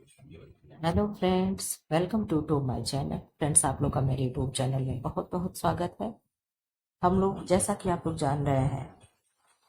Hello friends, welcome to my channel. Friends, आप लोग का मेरे यूट्यूब चैनल में बहुत बहुत स्वागत है। हम लोग, जैसा कि आप लोग जान रहे हैं,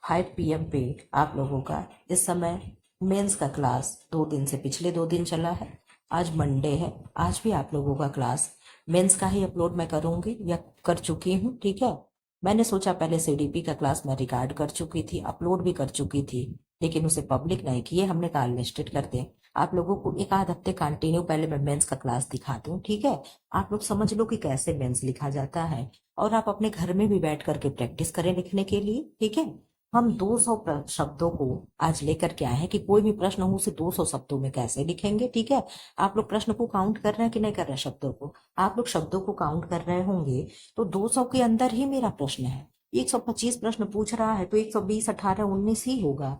5 PM पे आप लोगों का इस समय मेंस का क्लास 2 दिन से, पिछले 2 दिन चला है। आज मंडे है, आज भी आप लोगों का क्लास मेंस का ही अपलोड मैं करूँगी या कर चुकी हूँ। ठीक है, मैंने सोचा पहले CDP का क्लास मैं रिकॉर्ड कर चुकी थी, अपलोड भी कर चुकी थी, लेकिन उसे पब्लिक नहीं किए। हमने कहा लिस्टेड कर दें, आप लोगों को एक आध हफ्ते कंटिन्यू पहले मैं मेंस का क्लास दिखा दूं। ठीक है, आप लोग समझ लो कि कैसे मेंस लिखा जाता है, और आप अपने घर में भी बैठ करके प्रैक्टिस करें लिखने के लिए। ठीक है, हम 200 शब्दों को आज लेकर के आए हैं कि कोई भी प्रश्न हो उसे 200 शब्दों में कैसे लिखेंगे। ठीक है, आप लोग प्रश्न को काउंट कर रहे हैं कि नहीं कर रहे हैं? शब्दों को आप लोग शब्दों को काउंट कर रहे होंगे तो 200 के अंदर ही मेरा प्रश्न है। 125 प्रश्न पूछ रहा है तो 120, 18, 19 ही होगा,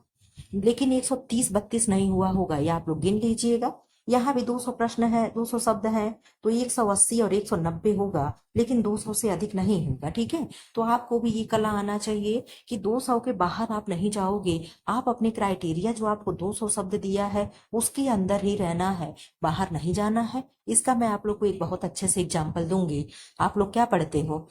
लेकिन 130, 32 नहीं हुआ होगा। या आप लोग गिन लीजिएगा, यहाँ भी 200 प्रश्न है, 200 शब्द है, तो 180 और 190 होगा, लेकिन 200 से अधिक नहीं होगा। ठीक है, तो आपको भी ये कला आना चाहिए कि 200 के बाहर आप नहीं जाओगे। आप अपने क्राइटेरिया जो आपको 200 शब्द दिया है उसके अंदर ही रहना है, बाहर नहीं जाना है। इसका मैं आप लोग को एक बहुत अच्छे से एग्जाम्पल दूंगी। आप लोग क्या पढ़ते हो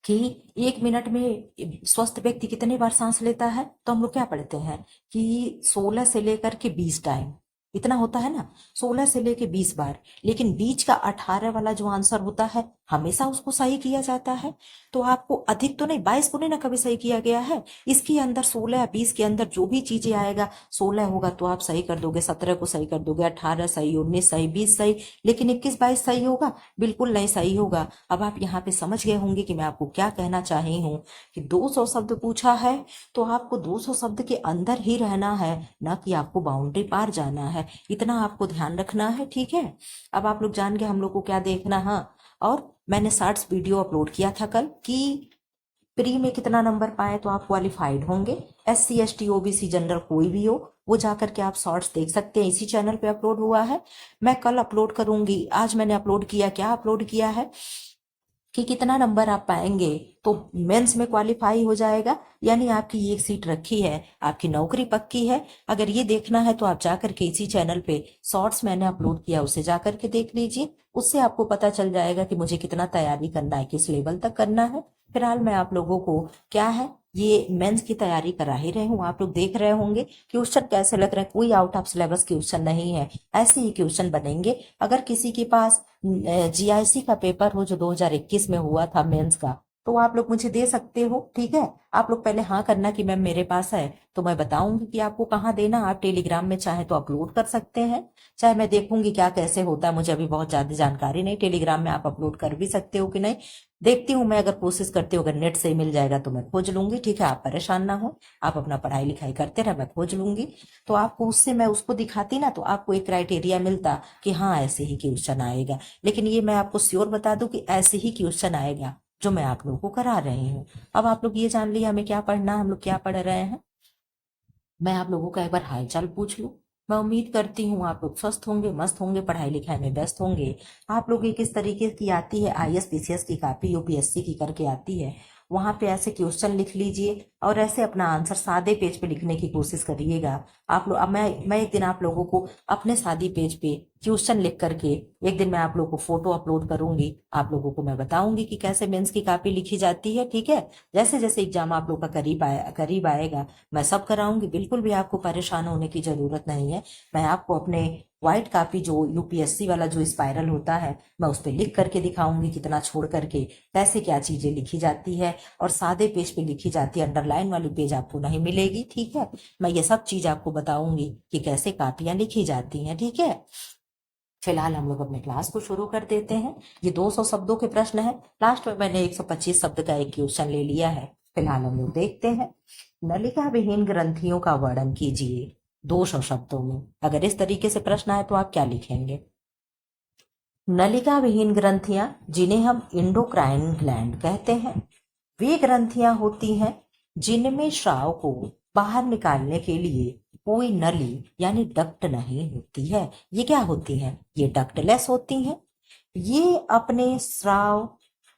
कि 1 मिनट में स्वस्थ व्यक्ति कितने बार सांस लेता है? तो हम लोग क्या पढ़ते हैं कि 16 से लेकर के 20 टाइम, इतना होता है ना, 16 से लेके 20 बार। लेकिन बीच का 18 वाला जो आंसर होता है हमेशा उसको सही किया जाता है। तो आपको अधिक तो नहीं, 22 को नहीं ना कभी सही किया गया है। इसके अंदर 16 या 20 के अंदर जो भी चीजें आएगा, 16 होगा तो आप सही कर दोगे, 17 को सही कर दोगे, 18 सही, 19 सही, 20 सही, लेकिन 21, 22 सही होगा? बिल्कुल नहीं सही होगा। अब आप यहाँ पे समझ गए होंगे कि मैं आपको क्या कहना चाही हूँ कि 200 शब्द पूछा है तो आपको 200 शब्द के अंदर ही रहना है, ना कि आपको बाउंड्री पार जाना है। इतना आपको ध्यान रखना है। ठीक है, अब आप लोग जान गए हम लोग को क्या देखना है। और मैंने शॉर्ट्स वीडियो अपलोड किया था कल कि प्री में कितना नंबर पाए तो आप क्वालिफाइड होंगे। SC ST OBC जनरल कोई भी हो, वो जाकर के आप शॉर्ट्स देख सकते हैं, इसी चैनल पे अपलोड हुआ है। मैं कल अपलोड करूंगी, आज मैंने अपलोड किया, क्या अपलोड किया है कि कितना नंबर आप पाएंगे तो मेंस में क्वालिफाई हो जाएगा, यानी आपकी एक सीट रखी है, आपकी नौकरी पक्की है। अगर ये देखना है तो आप जाकर के इसी चैनल पे शॉर्ट्स मैंने अपलोड किया, उसे जाकर के देख लीजिए। उससे आपको पता चल जाएगा कि मुझे कितना तैयारी करना है, किस लेवल तक करना है। फिलहाल मैं आप लोगों को क्या है, ये मेंस की तैयारी करा ही रही हूँ। आप लोग देख रहे होंगे क्वेश्चन कैसे लग रहे हैं, कोई आउट ऑफ सिलेबस क्वेश्चन नहीं है, ऐसे ही क्वेश्चन बनेंगे। अगर किसी के पास GIC का पेपर हो जो 2021 में हुआ था मेंस का, तो आप लोग मुझे दे सकते हो। ठीक है, आप लोग पहले हाँ करना कि मैम मेरे पास है, तो मैं बताऊंगी कि आपको कहाँ देना। आप टेलीग्राम में चाहे तो अपलोड कर सकते हैं, चाहे मैं देखूंगी क्या कैसे होता है, मुझे अभी बहुत ज्यादा जानकारी नहीं। टेलीग्राम में आप अपलोड कर भी सकते हो कि नहीं, देखती हूँ मैं। अगर कोशिश करती हूँ, अगर नेट से मिल जाएगा तो मैं खोज लूंगी। ठीक है, आप परेशान ना हो, आप अपना पढ़ाई लिखाई करते रहे, मैं खोज लूंगी। तो आपको उससे मैं उसको दिखाती ना, तो आपको एक क्राइटेरिया मिलता कि हाँ ऐसे ही क्वेश्चन आएगा। लेकिन ये मैं आपको श्योर बता दूं कि ऐसे ही क्वेश्चन आएगा जो मैं आप लोगों को करा रही हूँ। अब आप लोग ये जान लिया हमें क्या पढ़ना है, हम लोग क्या पढ़ रहे हैं। मैं आप लोगों का एक बार हालचाल पूछ लूं। मैं उम्मीद करती हूँ आप लोग स्वस्थ होंगे, मस्त होंगे, पढ़ाई लिखाई में व्यस्त होंगे। आप लोग एक इस तरीके की आती है IS PCS की कॉपी, UPSC की करके आती है, वहां पे ऐसे क्वेश्चन लिख लीजिए और ऐसे अपना आंसर सादे पेज पे लिखने की कोशिश करिएगा। आप लोग, अब मैं एक दिन आप लोगों को अपने सादी पेज पे क्वेश्चन लिख करके, एक दिन मैं आप लोगों को फोटो अपलोड करूंगी, आप लोगों को मैं बताऊंगी कि कैसे मेंस की कॉपी लिखी जाती है। ठीक है, जैसे जैसे एग्जाम आप लोग का करीब आएगा मैं सब कराऊंगी, बिल्कुल भी आपको परेशान होने की जरूरत नहीं है। मैं आपको अपने व्हाइट कॉपी जो UPSC वाला जो स्पाइरल होता है, मैं उस पर लिख करके दिखाऊंगी, कितना छोड़ करके कैसे क्या चीजें लिखी जाती है, और सादे पेज पे लिखी जाती है, अंडरलाइन वाली पेज आपको नहीं मिलेगी। ठीक है, मैं ये सब चीज आपको बताऊंगी कि कैसे कॉपियां लिखी जाती हैं। ठीक है, फिलहाल हम लोग अपने क्लास को शुरू कर देते हैं। ये 200 शब्दों के प्रश्न है, लास्ट में मैंने 125 शब्द का एक क्वेश्चन ले लिया है। फिलहाल हम लोग देखते हैं। नलिका विहीन ग्रंथियों का वर्णन कीजिए 200 शब्दों में। अगर इस तरीके से प्रश्न आए तो आप क्या लिखेंगे? नलिका विहीन ग्रंथियां, जिन्हें हम इंडोक्राइन ग्लैंड कहते हैं, वे ग्रंथियां होती हैं जिनमें स्राव को बाहर निकालने के लिए कोई नली यानी डक्ट नहीं होती है। ये क्या होती हैं? ये डक्टलेस होती हैं। ये अपने स्राव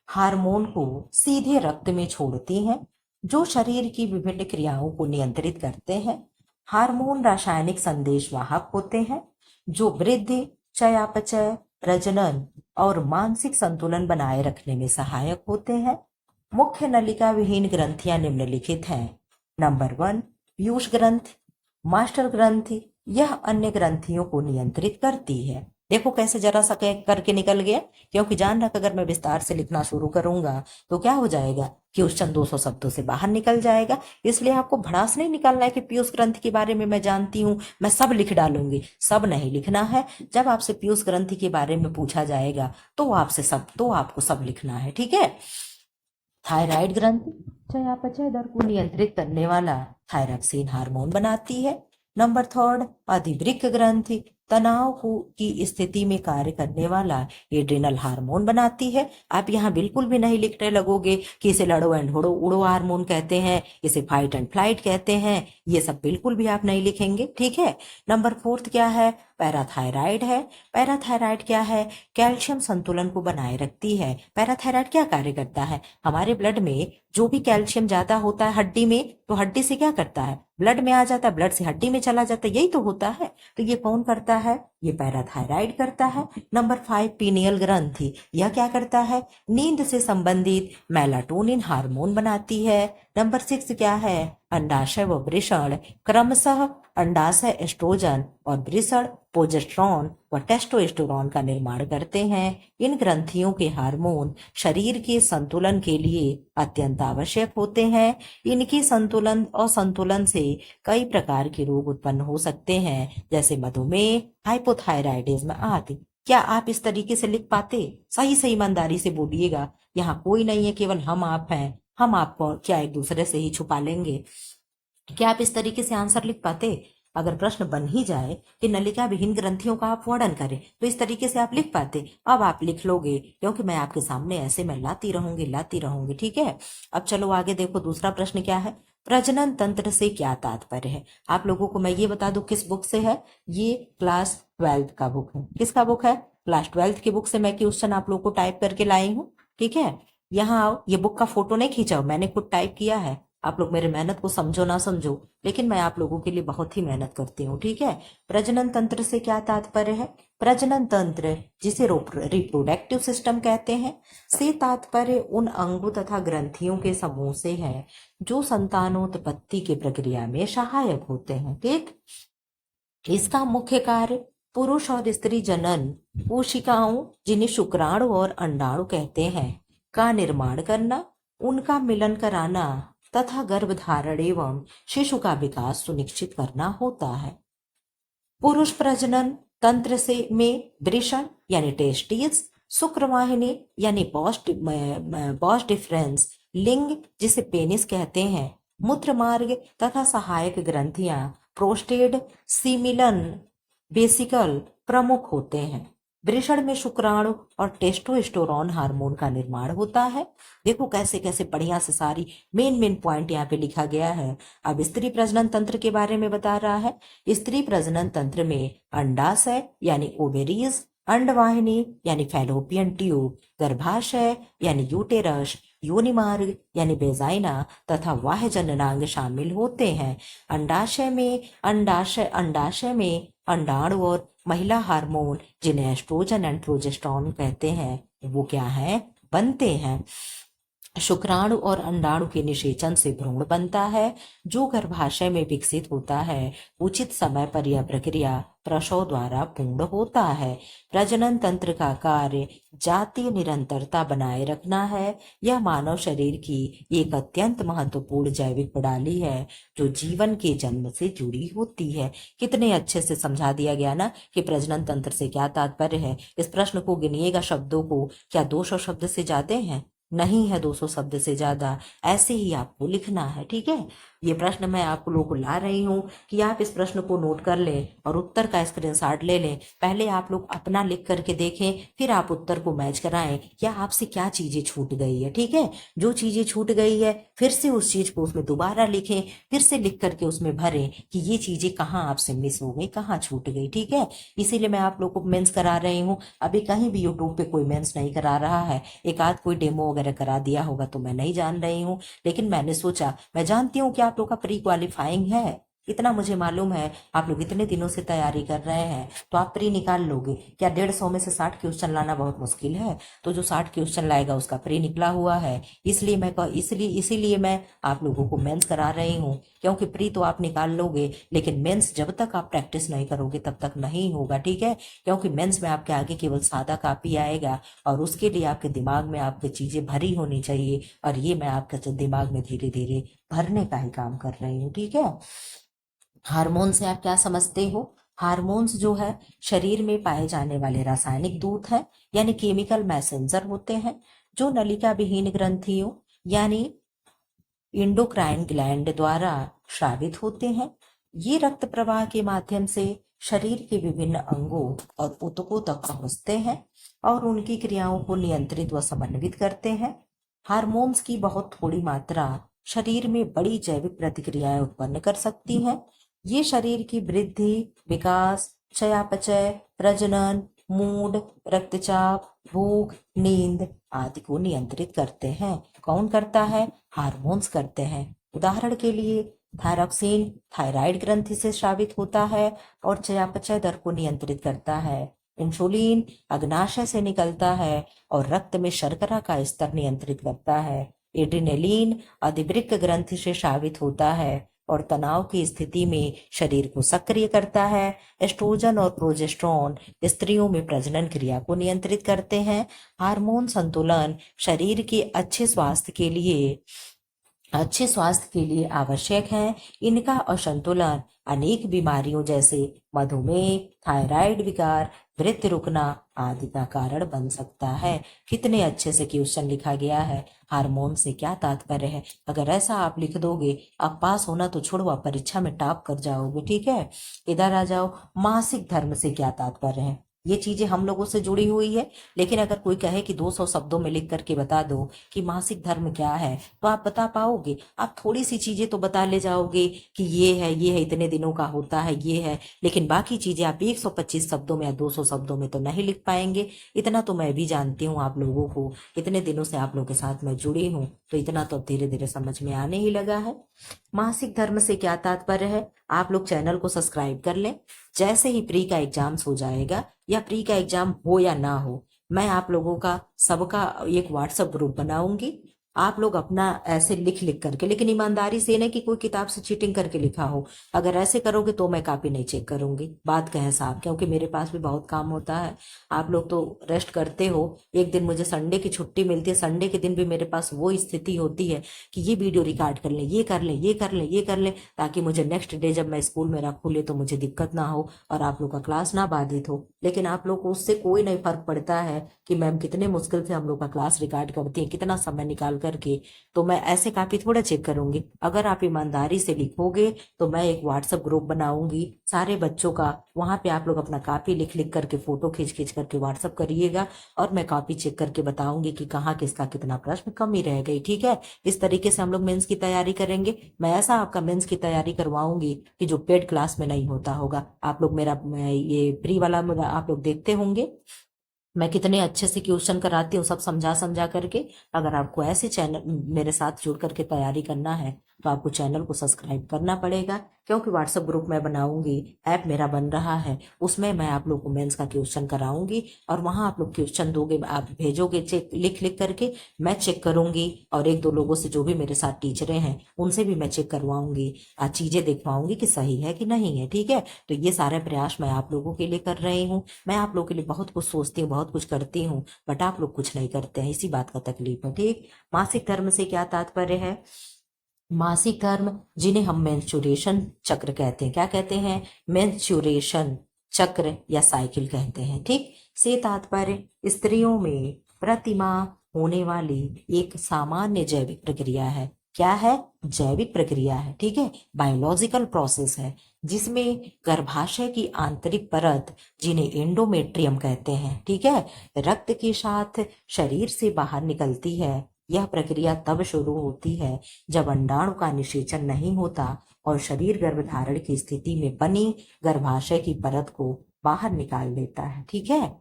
हार्मोन को सीधे रक्त में छोड़ती हैं, जो शरीर की विभिन्न क्रियाओं को नियंत्रित करते हैं। हार्मोन रासायनिक संदेश वाहक होते हैं जो वृद्धि, चयापचय, प्रजनन और मानसिक संतुलन बनाए रखने में सहायक होते हैं। मुख्य नलिका विहीन ग्रंथियां निम्नलिखित हैं। नंबर 1, पीयूष ग्रंथि। मास्टर ग्रंथि यह अन्य ग्रंथियों को नियंत्रित करती है। देखो कैसे जरा सा करके निकल गया, क्योंकि जान रहा अगर मैं विस्तार से लिखना शुरू करूंगा तो क्या हो जाएगा, क्वेश्चन 200 शब्दों से बाहर निकल जाएगा। इसलिए आपको भड़ास नहीं निकालना है कि पीयूष ग्रंथि के बारे में मैं जानती हूँ, मैं सब लिख डालूंगी। सब नहीं लिखना है। जब आपसे पीयूष ग्रंथि के बारे में पूछा जाएगा तो आपको सब लिखना है, ठीक है। थायराइड ग्रंथि चयापचय दर को नियंत्रित करने वाला थायरॉक्सिन हार्मोन बनाती है। नंबर 3, अधिवृक्क ग्रंथि तनाव की स्थिति में कार्य करने वाला एड्रिनल हार्मोन बनाती है। आप यहाँ बिल्कुल भी नहीं लिखने लगोगे कि इसे लड़ो एंड उड़ो हार्मोन कहते हैं, इसे फाइट एंड फ्लाइट कहते हैं, ये सब बिल्कुल भी आप नहीं लिखेंगे, ठीक है। नंबर 4 क्या है, पैराथायराइड है। पैराथायराइड क्या है, कैल्शियम संतुलन को बनाए रखती है। पैराथायराइड क्या कार्य करता है, हमारे ब्लड में जो भी कैल्शियम ज्यादा होता है हड्डी में, तो हड्डी से क्या करता है, ब्लड में आ जाता है, ब्लड से हड्डी में चला जाता है, यही तो होता है। तो ये कौन करता है, ये पैराथायराइड करता है। नंबर 5, पीनियल ग्रंथि यह क्या करता है, नींद से संबंधित मेलाटोनिन हार्मोन बनाती है। नंबर 6 क्या है, अंडाशय व वृषण क्रमशः अंडाशय एस्ट्रोजन और वृषण प्रोजेस्टेरॉन व टेस्टोस्टेरोन का निर्माण करते हैं। इन ग्रंथियों के हार्मोन शरीर के संतुलन के लिए अत्यंत आवश्यक होते हैं। इनकी संतुलन और संतुलन से कई प्रकार के रोग उत्पन्न हो सकते हैं, जैसे मधुमेह, हाइपोथायराइडिज्म आदि। क्या आप इस तरीके से लिख पाते, सही से ईमानदारी से बोलिएगा। यहाँ कोई नहीं है, केवल हम आप हैं। हम आपको क्या एक दूसरे से ही छुपा लेंगे। क्या आप इस तरीके से आंसर लिख पाते, अगर प्रश्न बन ही जाए कि नलिका विहीन ग्रंथियों का आप वर्णन करें, तो इस तरीके से आप लिख पाते। अब आप लिख लोगे, क्योंकि मैं आपके सामने ऐसे मैं लाती रहूंगी, ठीक है। अब चलो आगे देखो, दूसरा प्रश्न क्या है, प्रजनन तंत्र से क्या तात्पर्य है। आप लोगों को मैं ये बता दूं किस बुक से है, ये क्लास 12 का बुक है। किसका बुक है, क्लास 12 की बुक से मैं क्वेश्चन आप लोगों को टाइप करके लाई हूँ, ठीक है। यहाँ आओ, ये बुक का फोटो नहीं खींचा, मैंने खुद टाइप किया है। आप लोग मेरे मेहनत को समझो ना समझो, लेकिन मैं आप लोगों के लिए बहुत ही मेहनत करती हूँ, ठीक है। प्रजनन तंत्र से क्या तात्पर्य है, प्रजनन तंत्र जिसे रिप्रोडक्टिव सिस्टम कहते हैं, से तात्पर्य उन अंगों तथा ग्रंथियों के समूह से है जो संतानोत्पत्ति की प्रक्रिया में सहायक होते हैं, ठीक। इसका मुख्य कार्य पुरुष और स्त्री जनन कोशिकाओं, जिन्हें शुक्राणु और अंडाणु कहते हैं, का निर्माण करना, उनका मिलन कराना तथा गर्भधारण एवं शिशु का विकास सुनिश्चित करना होता है। पुरुष प्रजनन तंत्र से में वृषण यानी टेस्टिस, शुक्रवाहिनी यानी बॉस डिफरेंस, लिंग जिसे पेनिस कहते हैं, मूत्र मार्ग तथा सहायक ग्रंथियां प्रोस्टेट, सीमिलन, बेसिकल प्रमुख होते हैं। वृषण में शुक्राणु और टेस्टोस्टेरोन हार्मोन का निर्माण होता है। देखो कैसे कैसे बढ़िया से सारी मेन पॉइंट यहाँ पे लिखा गया है। अब स्त्री प्रजनन तंत्र के बारे में बता रहा है। स्त्री प्रजनन तंत्र में अंडाशय यानी ओवेरीज, अंडवाहिनी यानी फैलोपियन ट्यूब, गर्भाशय यानी यूटेरस, योनि मार्ग यानी वेजाइना तथा बाह्य जननांग शामिल होते हैं। अंडाशय में अंडाणु और महिला हार्मोन, जिन्हें एस्ट्रोजन एंड प्रोजेस्टेरॉन कहते हैं, वो क्या है, बनते हैं। शुक्राणु और अंडाणु के निषेचन से भ्रूण बनता है, जो गर्भाशय में विकसित होता है। उचित समय पर यह प्रक्रिया प्रसव द्वारा पूर्ण होता है। प्रजनन तंत्र का कार्य जातीय निरंतरता बनाए रखना है। यह मानव शरीर की एक अत्यंत महत्वपूर्ण जैविक प्रणाली है, जो जीवन के जन्म से जुड़ी होती है। कितने अच्छे से समझा दिया गया ना कि प्रजनन तंत्र से क्या तात्पर्य है। इस प्रश्न को गिनिएगा शब्दों को, क्या 200 शब्द से ज्यादा हैं, नहीं है 200 शब्द से ज्यादा। ऐसे ही आपको लिखना है, ठीक है। ये प्रश्न मैं आप लोगों को ला रही हूँ कि आप इस प्रश्न को नोट कर लें और उत्तर का स्क्रीनशॉट ले लें। पहले आप लोग अपना लिख करके देखें, फिर आप उत्तर को मैच कराएं, क्या आपसे क्या चीजें छूट गई है, ठीक है। जो चीजें छूट गई है फिर से उस चीज को उसमें दोबारा लिखें, फिर से लिख करके उसमें भरें कि ये चीजें कहाँ आपसे मिस हो गई, कहाँ छूट गई, ठीक है। इसीलिए मैं आप लोग को मेंस करा रही हूँ। अभी कहीं भी यूट्यूब पे कोई मेंस नहीं करा रहा है। एक आध कोई डेमो वगैरह करा दिया होगा तो मैं नहीं जान रही हूँ, लेकिन मैंने सोचा, मैं जानती हूँ कि आप लोग का प्री क्वालिफाइंग है, इतना मुझे मालूम है। आप लोग इतने दिनों से तैयारी कर रहे हैं तो आप प्री निकाल लोगे क्या? 150 में से 60 क्वेश्चन लाना बहुत मुश्किल है। तो जो 60 क्वेश्चन लाएगा उसका प्री निकला हुआ है। इसीलिए मैं आप लोगों को मेंस करा रही हूँ, क्योंकि प्री तो आप निकाल लोगे लेकिन मेंस जब तक आप प्रैक्टिस नहीं करोगे तब तक नहीं होगा, ठीक है? क्योंकि मेंस में आपके आगे केवल सादा कॉपी आएगा और उसके लिए आपके दिमाग में आपकी चीजें भरी होनी चाहिए, और ये मैं आपके दिमाग में धीरे धीरे भरने का ही काम कर रही हूँ, ठीक है? हार्मोन से आप क्या समझते हो? हार्मोन्स जो है शरीर में पाए जाने वाले रासायनिक दूत हैं, यानी केमिकल मैसेंजर होते हैं, जो नलिका विहीन ग्रंथियों यानी इंडोक्राइन ग्लैंड द्वारा स्रावित होते हैं। ये रक्त प्रवाह के माध्यम से शरीर के विभिन्न अंगों और ऊतकों तक पहुंचते हैं और उनकी क्रियाओं को नियंत्रित व समन्वित करते हैं। हार्मोन्स की बहुत थोड़ी मात्रा शरीर में बड़ी जैविक प्रतिक्रियाएं उत्पन्न कर सकती हैं। ये शरीर की वृद्धि, विकास, चयापचय, प्रजनन, मूड, रक्तचाप, भूख, नींद आदि को नियंत्रित करते हैं। कौन करता है? हार्मोन्स करते हैं। उदाहरण के लिए थायरॉक्सिन थायराइड ग्रंथि से स्रावित होता है और चयापचय दर को नियंत्रित करता है। इंसुलिन अग्नाशय से निकलता है और रक्त में शर्करा का स्तर नियंत्रित करता है। एड्रिनलिन अधिवृक्क ग्रंथि से स्रावित होता है और तनाव की स्थिति में शरीर को सक्रिय करता है। एस्ट्रोजन और प्रोजेस्टेरोन स्त्रियों में प्रजनन क्रिया को नियंत्रित करते हैं। हार्मोन संतुलन शरीर के अच्छे स्वास्थ्य के लिए आवश्यक है। इनका असंतुलन अनेक बीमारियों जैसे मधुमेह, थायराइड विकार, वृक्क रुकना आदि का कारण बन सकता है। कितने अच्छे से क्वेश्चन लिखा गया है। हार्मोन से क्या तात्पर्य है? अगर ऐसा आप लिख दोगे, आप पास होना तो छोड़ो, आप परीक्षा में टॉप कर जाओगे, ठीक है? इधर आ जाओ, मासिक धर्म से क्या तात्पर्य है? ये चीजें हम लोगों से जुड़ी हुई है, लेकिन अगर कोई कहे कि 200 शब्दों में लिख करके बता दो कि मासिक धर्म क्या है, तो आप बता पाओगे? आप थोड़ी सी चीजें तो बता ले जाओगे कि ये है इतने दिनों का होता है, ये है, लेकिन बाकी चीजें आप 125 शब्दों में या 200 शब्दों में तो नहीं लिख पाएंगे। इतना तो मैं भी जानती हूँ आप लोगों को, इतने दिनों से आप लोगों के साथ मैं जुड़ी हूँ, तो इतना तो धीरे धीरे समझ में आने ही लगा है। मासिक धर्म से क्या तात्पर्य है? आप लोग चैनल को सब्सक्राइब कर लें। जैसे ही प्री का एग्जाम्स हो जाएगा, या प्री का एग्जाम हो या ना हो, मैं आप लोगों का सबका एक व्हाट्सएप ग्रुप बनाऊंगी। आप लोग अपना ऐसे लिख लिख करके, लेकिन ईमानदारी से नहीं कि कोई किताब से चीटिंग करके लिखा हो। अगर ऐसे करोगे तो मैं कॉपी नहीं चेक करूंगी, बात कहे साहब, क्योंकि मेरे पास भी बहुत काम होता है। आप लोग तो रेस्ट करते हो, एक दिन मुझे संडे की छुट्टी मिलती है, संडे के दिन भी मेरे पास वो स्थिति होती है कि ये वीडियो रिकॉर्ड कर लें, ये कर लें, ये कर लें, ये कर लें, ताकि मुझे नेक्स्ट डे जब मैं स्कूल मेरा खुले तो मुझे दिक्कत ना हो और आप लोग का क्लास ना बाधित हो। लेकिन आप लोग को उससे कोई नहीं फर्क पड़ता है कि मैम कितने मुश्किल से हम लोग का क्लास रिकॉर्ड करती है, कितना समय निकाल करके। तो मैं ऐसे कॉपी थोड़ा चेक करूंगी। अगर आप ईमानदारी से लिखोगे तो मैं एक व्हाट्सएप ग्रुप बनाऊंगी सारे बच्चों का, वहां पे आप लोग अपना कॉपी लिख लिख करके फोटो खींच खींच करके व्हाट्सएप करिएगा, और मैं कॉपी चेक करके बताऊंगी कि कहाँ किसका कितना प्रश्न कमी रह गई, ठीक है? इस तरीके से हम लोग मेंस की तैयारी करेंगे। मैं ऐसा आपका मेंस की तैयारी करवाऊंगी कि जो पेड क्लास में नहीं होता होगा। आप लोग ये प्री वाला मेरा आप लोग देखते होंगे, मैं कितने अच्छे से क्वेश्चन कराती हूँ, सब समझा समझा करके। अगर आपको ऐसे चैनल मेरे साथ जुड़ करके तैयारी करना है तो आपको चैनल को सब्सक्राइब करना पड़ेगा, क्योंकि व्हाट्सएप ग्रुप मैं बनाऊंगी, ऐप मेरा बन रहा है, उसमें मैं आप लोग को मेंस का क्वेश्चन कराऊंगी, और वहां आप लोग क्वेश्चन दोगे, आप भेजोगे चेक लिख लिख करके, मैं चेक करूंगी, और एक दो लोगों से जो भी मेरे साथ टीचरें हैं उनसे भी मैं चेक करवाऊंगी, चीजें दिखवाऊंगी कि सही है कि नहीं है, ठीक है? तो ये सारे प्रयास मैं आप लोगों के लिए कर रही हूँ। मैं आप लोगों के लिए बहुत कुछ सोचती हूँ, बहुत कुछ करती हूँ, बट आप लोग कुछ नहीं करते हैं, इसी बात का तकलीफ है, ठीक? मासिक धर्म से क्या तात्पर्य है? मासिक धर्म जिन्हें हम मेंस्ट्रुएशन चक्र कहते हैं, क्या कहते हैं? मेंस्ट्रुएशन चक्र या साइकिल कहते हैं, ठीक? से तात्पर्य स्त्रियों में प्रतिमाह होने वाली एक सामान्य जैविक प्रक्रिया है। क्या है? जैविक प्रक्रिया है, ठीक है? बायोलॉजिकल प्रोसेस है, जिसमें गर्भाशय की आंतरिक परत, जिन्हें एंडोमेट्रियम कहते हैं, ठीक है, रक्त के साथ शरीर से बाहर निकलती है। यह प्रक्रिया तब शुरू होती है जब अंडाणु का निषेचन नहीं होता और शरीर गर्भधारण की स्थिति में बनी गर्भाशय की परत को बाहर निकाल देता है, ठीक है?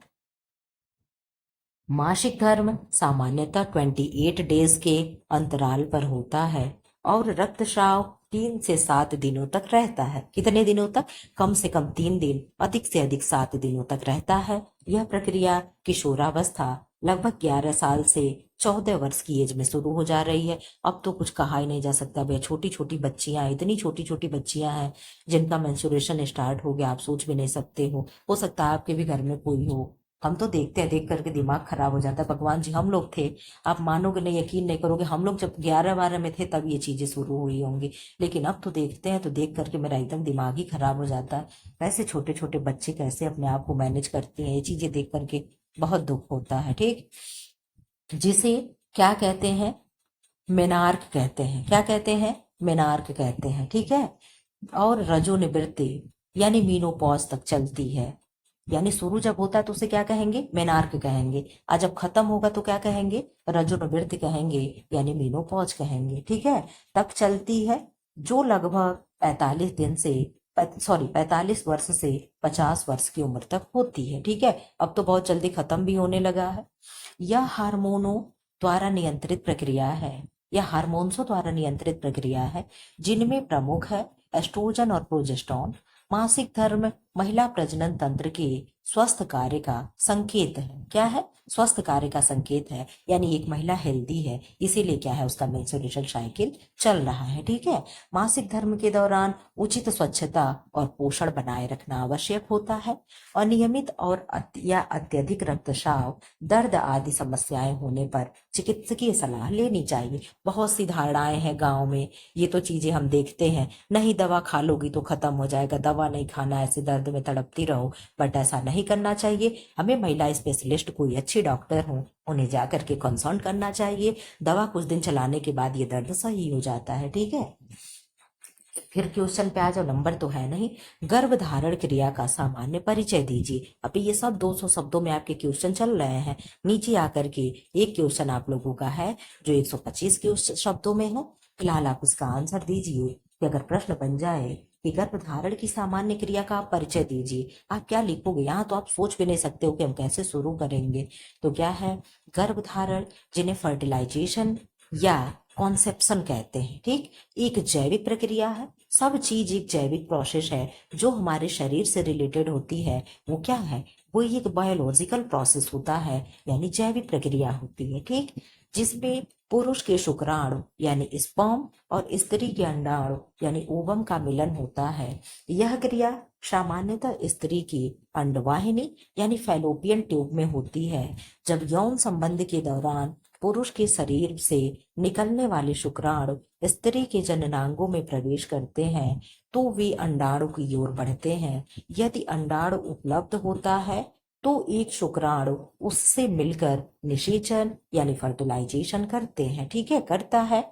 मासिक धर्म सामान्यतः 28 डेज के अंतराल पर होता है और रक्तस्राव 3 से 7 दिनों तक रहता है। कितने दिनों तक? कम से कम 3 दिन, अधिक से अधिक 7 दिनों तक रहता है। यह प्रक्रिया किशोरावस्था लगभग 11 साल से 14 वर्ष की एज में शुरू हो जा रही है। अब तो कुछ कहा ही नहीं जा सकता भैया, छोटी छोटी बच्चियां, इतनी छोटी छोटी बच्चियां हैं जिनका मेंस्ट्रुएशन स्टार्ट हो गया, आप सोच भी नहीं सकते हो सकता है आपके भी घर में कोई हो। हम तो देखते हैं, देख करके दिमाग खराब हो जाता है। भगवान जी, हम लोग थे, आप मानोगे नहीं, यकीन नहीं करोगे, हम लोग जब 11-12 में थे तब ये चीजें शुरू हुई होंगी, लेकिन अब तो देखते हैं तो देख करके मेरा एकदम दिमाग ही खराब हो जाता है। वैसे छोटे छोटे बच्चे कैसे अपने आप को मैनेज करते हैं, ये चीजें देख करके बहुत दुख होता है। ठीक, जिसे क्या कहते हैं? मेनार्क कहते हैं। क्या कहते हैं? मेनार्क कहते हैं। ठीक है। और रजोनिवृत्ति यानी मीनोपॉज तक चलती है। यानी शुरू जब होता है तो उसे क्या कहेंगे? मेनार्क कहेंगे। और जब खत्म होगा तो क्या कहेंगे? रजोनिवृत्ति कहेंगे, यानी मीनोपॉज कहेंगे। ठीक है। तब चलती है, जो लगभग 45 दिन से 45 वर्ष से 50 वर्ष की उम्र तक होती है। ठीक है। अब तो बहुत जल्दी खत्म भी होने लगा है। यह हार्मोनों द्वारा नियंत्रित प्रक्रिया है। यह हार्मोन्सों द्वारा नियंत्रित प्रक्रिया है, जिनमें प्रमुख है एस्ट्रोजन और प्रोजेस्टेरोन। मासिक धर्म महिला प्रजनन तंत्र के स्वस्थ कार्य का संकेत है। क्या है? स्वस्थ कार्य का संकेत है, यानी एक महिला हेल्दी है, इसीलिए क्या है, उसका मेंस्ट्रुएशन साइकिल चल रहा है। ठीक है। मासिक धर्म के दौरान उचित स्वच्छता और पोषण बनाए रखना आवश्यक होता है। अनियमित और या अत्यधिक रक्तस्राव, दर्द आदि समस्याएं होने पर चिकित्सकीय सलाह लेनी चाहिए। बहुत सी धारणाएं हैं गांव में, ये तो चीजें हम देखते हैं, नहीं दवा खा लोगी तो खत्म हो जाएगा, दवा नहीं खाना, ऐसे दर्द में तड़पती रहो। बट ऐसा नहीं करना चाहिए। हमें महिला स्पेशलिस्ट, कोई अच्छी डॉक्टर हो, उन्हें जा करके कंसल्ट करना चाहिए। दवा कुछ दिन चलाने के बाद ये दर्द सही हो जाता है। ठीक है। फिर क्वेश्चन पे आ जाओ, नंबर तो है नहीं। गर्भधारण क्रिया का सामान्य परिचय दीजिए। अभी ये सब 200 शब्दों में आपके क्वेश्चन चल रहे हैं। नीचे आकर के एक क्वेश्चन आप लोगों का है जो 125 शब्दों में है। फिलहाल आप इसका आंसर दीजिए कि अगर प्रश्न बन जाए कि गर्भधारण की सामान्य क्रिया का आप परिचय दीजिए, आप क्या लिखोगे? यहाँ तो आप सोच भी नहीं सकते हो कि हम कैसे शुरू करेंगे। तो क्या है? गर्भधारण, जिन्हें फर्टिलाइजेशन या कॉन्सेप्शन कहते हैं। ठीक, एक जैविक प्रक्रिया है। सब चीज एक जैविक प्रोसेस है जो हमारे शरीर से रिलेटेड होती है। वो क्या है? वो एक बायोलॉजिकल प्रोसेस होता है, यानी जैविक प्रक्रिया होती है। ठीक, जिसमें पुरुष के शुक्राणु यानी स्पर्म और स्त्री के अंडाणु यानी ओवम का मिलन होता है। यह क्रिया सामान्यतः स्त्री की अंडवाहिनी यानी फैलोपियन ट्यूब में होती है। जब यौन संबंध के दौरान पुरुष के शरीर से निकलने वाले शुक्राणु स्त्री के जननांगों में प्रवेश करते हैं तो वे अंडाणु की ओर बढ़ते हैं। यदि अंडाणु उपलब्ध होता है तो एक शुक्राणु उससे मिलकर निषेचन यानी फर्टिलाइजेशन करते हैं। ठीक है, करता है।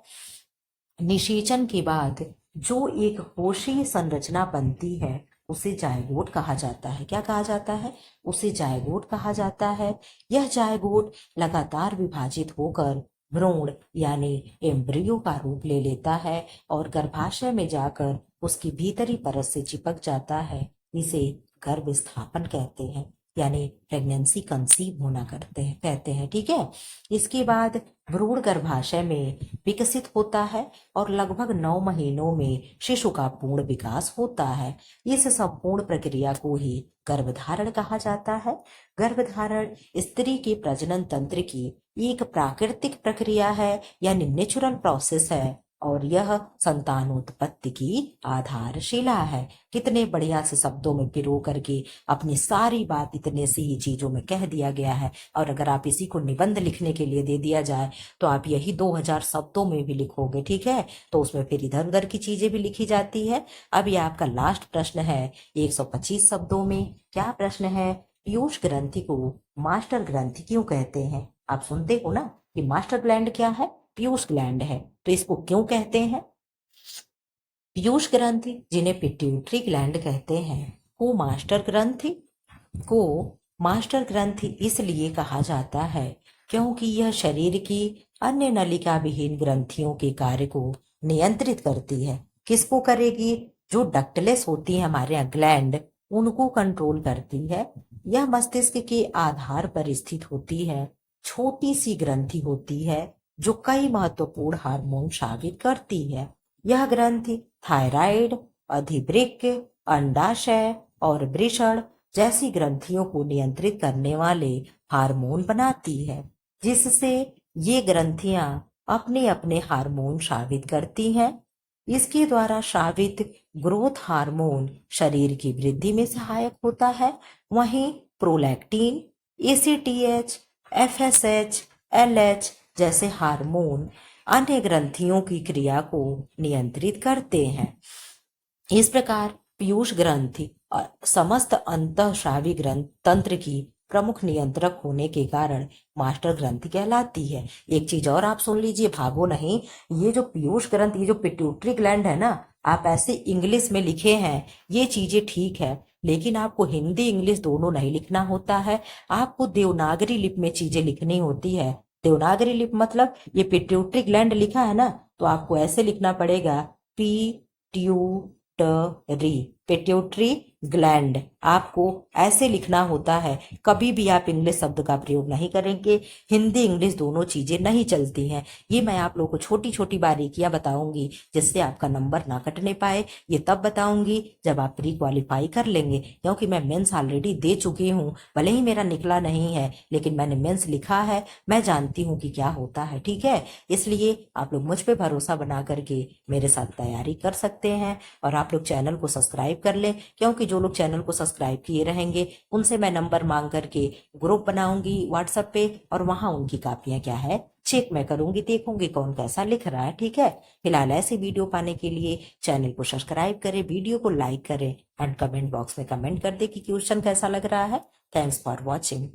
निषेचन के बाद जो एक कोशीय संरचना बनती है उसे जायगोट कहा जाता है। क्या कहा जाता है? उसे जायगोट कहा जाता है। यह जायगोट लगातार विभाजित होकर भ्रूण यानी एम्ब्रियो का रूप ले लेता है और गर्भाशय में जाकर उसकी भीतरी परत से चिपक जाता है। इसे गर्भ स्थापन कहते हैं, यानी प्रेगनेंसी कंसीव होना करते हैं कहते हैं। ठीक है। इसके बाद भ्रूण गर्भाशय में विकसित होता है और लगभग 9 महीनों में शिशु का पूर्ण विकास होता है। इस संपूर्ण प्रक्रिया को ही गर्भधारण कहा जाता है। गर्भधारण स्त्री के प्रजनन तंत्र की एक प्राकृतिक प्रक्रिया है, यानी नेचुरल प्रोसेस है, और यह संतानोत्पत्ति की आधारशिला है। कितने बढ़िया से शब्दों में पिरो करके अपनी सारी बात इतने सी ही चीजों में कह दिया गया है। और अगर आप इसी को निबंध लिखने के लिए दे दिया जाए तो आप यही 2000 शब्दों में भी लिखोगे। ठीक है, तो उसमें फिर इधर उधर की चीजें भी लिखी जाती है। अब ये आपका लास्ट प्रश्न है 125 शब्दों में। क्या प्रश्न है? पीयूष ग्रंथि को मास्टर ग्रंथि क्यों कहते हैं? आप सुनते हो ना कि मास्टर ग्लैंड क्या है? पीयूष ग्लैंड है। तो इसको क्यों कहते हैं पीयूष ग्रंथि, जिन्हें पिट्यूटरी ग्लैंड कहते हैं, को मास्टर ग्रंथि इसलिए कहा जाता है क्योंकि यह शरीर की अन्य नलिका विहीन ग्रंथियों के कार्य को नियंत्रित करती है। किसको करेगी? जो डक्टलेस होती है हमारे यहाँ ग्लैंड, उनको कंट्रोल करती है। यह मस्तिष्क के आधार पर स्थित होती है। छोटी सी ग्रंथि होती है जो कई महत्वपूर्ण हार्मोन स्रावित करती है। यह ग्रंथि थायराइड, अधिवृक्क, अंडाशय और वृषण जैसी ग्रंथियों को नियंत्रित करने वाले हार्मोन बनाती है, जिससे ये ग्रंथियां अपने अपने हार्मोन स्रावित करती हैं। इसके द्वारा स्रावित ग्रोथ हार्मोन शरीर की वृद्धि में सहायक होता है। वहीं प्रोलैक्टिन, एसीटीएच, एफएसएच, एलएच जैसे हार्मोन अन्य ग्रंथियों की क्रिया को नियंत्रित करते हैं। इस प्रकार पीयूष ग्रंथि समस्त अंतःस्रावी ग्रंथ तंत्र की प्रमुख नियंत्रक होने के कारण मास्टर ग्रंथि कहलाती है। एक चीज और आप सुन लीजिए, भागो नहीं। ये जो पीयूष ग्रंथि, ये जो पिट्यूटरी ग्लैंड है ना, आप ऐसे इंग्लिश में लिखे हैं, ये चीजें ठीक है, लेकिन आपको हिंदी इंग्लिश दोनों नहीं लिखना होता है। आपको देवनागरी लिपि में चीजें लिखनी होती है। देवनागरी लिपि मतलब ये पिट्यूटरी ग्लैंड लिखा है ना, तो आपको ऐसे लिखना पड़ेगा, पिट्यूटरी, पिट्यूटरी ग्लैंड। आपको ऐसे लिखना होता है। कभी भी आप इंग्लिश शब्द का प्रयोग नहीं करेंगे। हिंदी इंग्लिश दोनों चीजें नहीं चलती हैं। ये मैं आप लोगों को छोटी छोटी बारीकियां बताऊंगी, जिससे आपका नंबर ना कटने पाए। ये तब बताऊंगी जब आप प्री क्वालिफाई कर लेंगे, क्योंकि मैं मेंस ऑलरेडी दे चुकी हूँ। भले ही मेरा निकला नहीं है, लेकिन मैंने मेंस लिखा है, मैं जानती हूँ कि क्या होता है। ठीक है, इसलिए आप लोग मुझ पे भरोसा बना करके मेरे साथ तैयारी कर सकते हैं। और आप लोग चैनल को सब्सक्राइब कर लें, क्योंकि जो लोग चैनल को सब्सक्राइब किए रहेंगे उनसे मैं नंबर मांग करके ग्रुप बनाऊंगी व्हाट्सएप पे, और वहां उनकी कापियां क्या है चेक मैं करूंगी, देखूंगी कौन कैसा लिख रहा है। ठीक है, फिलहाल ऐसी वीडियो पाने के लिए चैनल को सब्सक्राइब करें, वीडियो को लाइक करें एंड कमेंट बॉक्स में कमेंट कर दे कि क्वेश्चन कैसा लग रहा है। Thanks for watching.